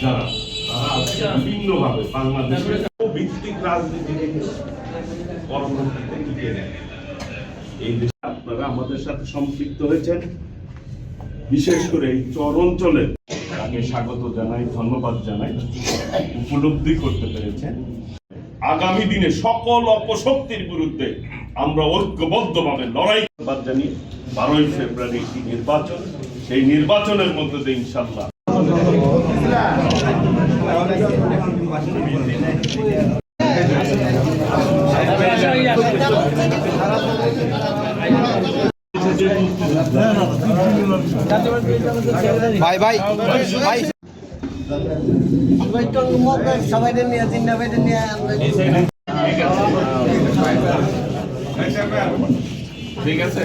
যারা বিভিন্ন ভাবে বাংলাদেশের ভিত্তিক রাজনীতিবিদ কর্মসূচিতে টিকে নেয়, এই দেশে আপনারা আমাদের সাথে সম্পৃক্ত হয়েছেন। বিশেষ করে এই চর অঞ্চলে তাকে স্বাগত জানাই, ধন্যবাদ জানাই, উপলব্ধি করতে পেরেছেন। আগামী দিনে সকল অপশক্তির বিরুদ্ধে আমরা ঐক্যবদ্ধভাবে লড়াই জানি। 12ই ফেব্রুয়ারি একটি নির্বাচন, সেই নির্বাচনের মধ্যে দিয়ে ইনশাল্লাহ ভাই ভাই ভাই সবাই নিয়ে চিন্তা নিয়ে ঠিক আছে।